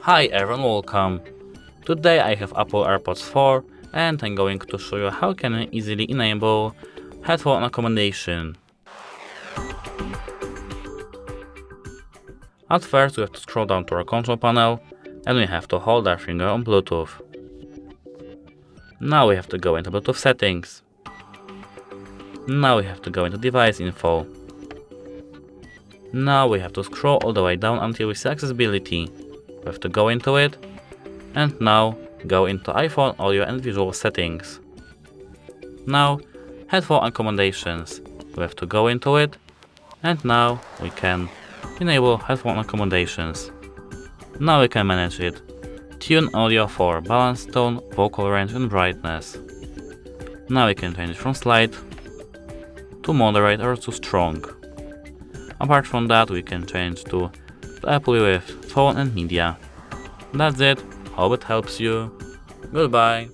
Hi everyone, welcome. Today I have Apple AirPods 4 and I'm going to show you how can I easily enable headphone accommodation. At first we have to scroll down to our control panel and we have to hold our finger on Bluetooth. Now we have to go into Bluetooth settings. Now we have to go into device info. Now we have to scroll all the way down until we see accessibility. We have to go into it, and now go into iPhone audio and visual settings. Now headphone accommodations. We have to go into it, and now we can enable headphone accommodations. Now we can manage it. Tune audio for balance, tone, vocal range and brightness. Now we can change from slight to moderate or to strong. Apart from that, we can change to Apple with phone and media. That's it. Hope it helps you. Goodbye.